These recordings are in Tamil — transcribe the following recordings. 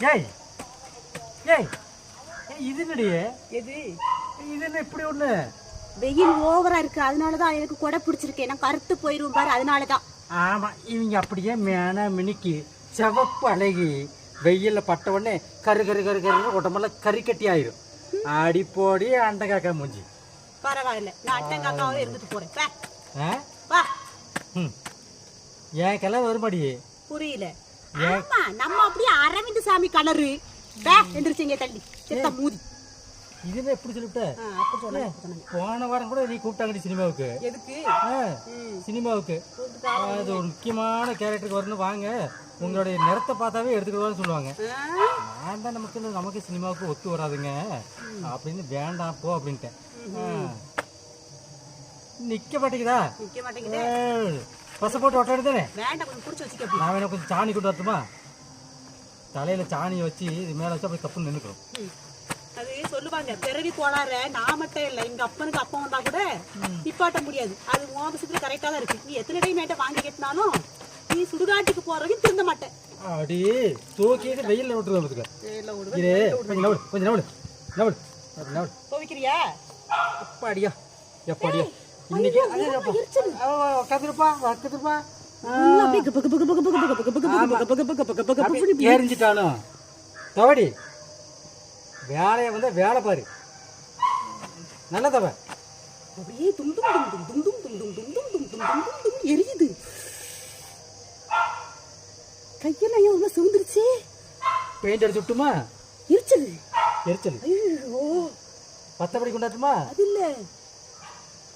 ஏய் ஏய் இது என்னடியே? எது இது என்ன இப்படி ஒண்ணு? வெயில் ஓவரா இருக்கு, அதனாலதான் எனக்கு கொடை பிடிச்சிருக்கேன். நான் கருத்து போயிரும் பாரு, அதனாலதான். ஆமா, இவங்க அப்படியே மேனா மினிக்கு சிவப்பு அழகி வெயில்ல பட்ட உடனே கரு கரு கரு கரு உடம்பெல்லாம் கறி கட்டி ஆயிரும். அடிப்போடி அண்டை காக்கா மூஞ்சி. பரவாயில்ல, நான் அட்டை காக்காவே இருந்துட்டு போறேன். ஏன் கிளை வருமாடி? புரியல. ஆமா, நம்ம அப்படியே அரவிந்த் சாமி கலரு எந்திரிச்சிங்க தள்ளி செத்த மூதி. இதுல எப்படி சொல்லிவிட்ட? போன வாரம் கூட நீ கூப்பிட்டாங்கடி சினிமாவுக்கு. எதுக்கு? சினிமாவுக்கு அது ஒரு முக்கியமான கேரக்டருக்கு வரணும், வாங்க உங்களுடைய நிறத்தை பார்த்தாவே எடுத்துக்கிடுவான்னு சொல்லுவாங்க. நான் தான் நமக்கு சினிமாவுக்கு ஒத்து வராதுங்க அப்படின்னு வேண்டாம் போ அப்படின்ட்டேன். நிக்க மாட்டேங்குதா? நிக்க மாட்டேங்குதே. பச போட்டு ஒட்ட எடுத்தானே. வேண்டாம், கொஞ்சம் புடிச்சு வச்சுக்க. நான் வேணா கொஞ்சம் சாணி கொண்டு வரட்டுமா? தலையில சாணியை வச்சு இது மேல வச்சு அப்படி கப்புன்னு நின்னுக்கணும். அது சொல்லுவாங்க, பிறவி கோளாற நான் மட்டும் இல்ல, எங்க அப்பனுக்கு அப்பா வந்தா கூட நிப்பாட்ட முடியாது. அது மோபசத்துல கரெக்டா தான் இருக்கு. நீ எத்தனை டைம் மேட்ட வாங்கி கட்டினாலும் நீ சுடுகாட்டுக்கு போறவங்க திருந்த மாட்டேன். அடி தூக்கிட்டு வெயில்ல விட்டுருவோம். கொஞ்சம் நவடு துவைக்கிறியா? எப்பாடியா எப்பாடியா இன்னைக்கு கத்துருப்பா கத்துருப்பா எரிஞ்சிட்டாலும் தவடி வேலையை வந்து வேலை பாரு. நல்ல தவ அப்படியே எரியுது. கையெல்லாம் எவ்வளவு சிவந்துருச்சு. பெயிண்ட் அடிச்சு விட்டுமா? எரிச்சல் எரிச்சல். பத்தபடி கொண்டாட்டுமா? அது இல்ல,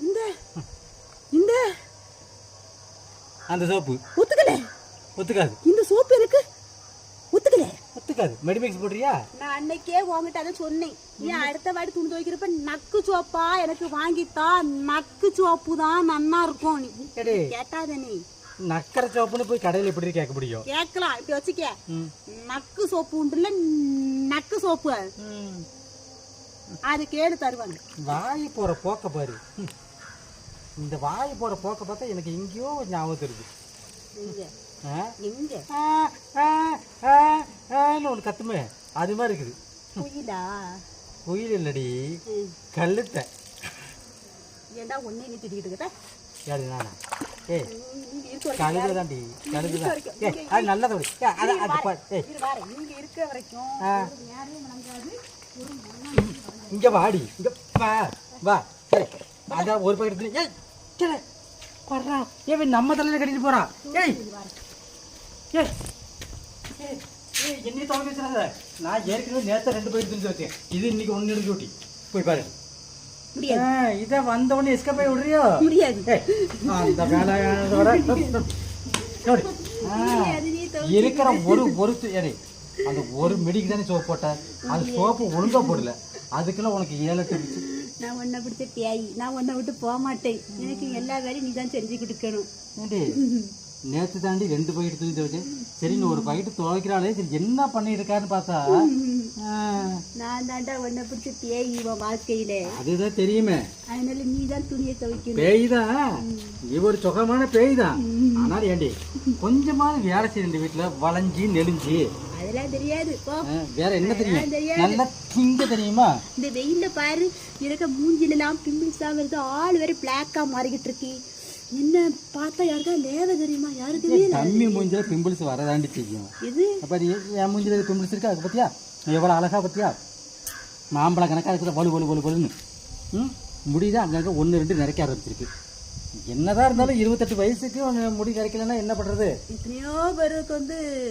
இந்த இந்த அந்த சோப்பு ஒத்துக்கல. ஒத்துக்காது. இந்த சோப்பு எனக்கு ஒத்துக்கல. ஒத்துக்காது. மெடிமிக்ஸ் போடுறியா? நான் அன்னைக்கே உங்ககிட்ட அதை சொன்னேன். நீ அடுத்த வாடி துணி துவைக்கிறப்ப நக்கு சோப்பா எனக்கு வாங்கித்தா, நக்கு சோப்பு தான் நன்னா இருக்கும். நீ கேட்டாத, நீ நக்கர சோப்புன்னு போய் கடையில் எப்படி கேட்க முடியும்? கேட்கலாம், இப்படி வச்சுக்க. நக்கு சோப்பு உண்டுல, நக்கு சோப்பு அது கேடு தருவாங்க. வாய் போற போக்க பாரு. இந்த வாய் போற போக்க பார்த்தா எனக்கு எங்கேயோ ஞாபகம் இருக்கு. ஒன்று கத்துமே அது மாதிரி இருக்குது. குயிலா? குயில் இல்லடி, கல்லுத்த. ஏண்டா ஒன்னே நீ திட்டிக்கிட்டு யாரு? நானா? ஏய் கழுதுதான்டி, கழுதுதான். அது நல்லதோடி. இங்க இருக்க வரைக்கும் இங்க வாடி, இங்க வா வா. அதான் ஒரு பக்கத்துல படுறா. ஏ நம்ம தலையில கட்டிட்டு போறா. ஏய் என்னைய தொடங்க வச்சுறாத. நான் ஏற்கனவே நேரத்தை 2 பைக் துணிச்சு வச்சேன். இது இன்னைக்கு 1 எடுத்து ஊட்டி போய் பாரு. இதை வந்த உடனே எஸ்கே போய் விடுறியோ? முடியாது. அந்த வேலையோட இருக்கிற ஒரு அந்த ஒரு மெடிக்கு தானே சோப்பு போட்ட. அது சோப்பு ஒழுங்கா போடல, அதுக்குள்ள உனக்கு 7-8 இருந்துச்சு. நான் உன்னை பிடிச்ச பேய், நான் உன்னை விட்டு போக மாட்டேன். எனக்கு எல்லா வேலையும் நீ தான் செஞ்சு கொடுக்கணும். நேற்று தாண்டி 2 பாக்கெட் துணி துவைச்சேன். சரி நீ ஒரு பாக்கெட் துவைக்கிறாளே, சரி என்ன பண்ணிட்டு இருக்காருன்னு பார்த்தா நான் தாண்டா உன்னை பிடிச்ச பேய் இவன் வாழ்க்கையில. அதுதான் தெரியுமே. அதனால நீ தான் துணியை துவைக்கணும். பேய் தான், நீ ஒரு சுகமான பேய் தான். ஆனால் ஏண்டி கொஞ்சமாவது வேலை செய்ய வீட்டுல வளைஞ்சி நெளிஞ்சு. அதெல்லாம் தெரியாது. வேற என்ன தெரியும்? நல்லா திங்க தெரியுமா? இந்த வெயில்ல பாரு, எனக்கு மூஞ்சில எல்லாம் பிம்பிள்ஸா வருது, ஆள் வேற பிளாக்கா மாறிக்கிட்டு இருக்கு. என்ன பார்த்தா யாருக்கா லேவ தெரியுமா? யாருக்குமே தம்மி மூஞ்சில பிம்பிள்ஸ் வரதாண்டி செய்யும். இது அப்ப என் மூஞ்சில பிம்பிள்ஸ் இருக்கா? அது பத்தியா எவ்வளவு அழகா பத்தியா? மாம்பழம் கணக்கா இருக்கிற வலு வலு வலு வலுன்னு முடியுது. அங்கங்க 1-2 நிறைக்க ஆரம்பிச்சிருக்கு. என்னதான் இருந்தாலும் 28 வயசுக்கு முடி கிடைக்கலன்னா என்ன பண்றது? எத்தனையோ பேருக்கு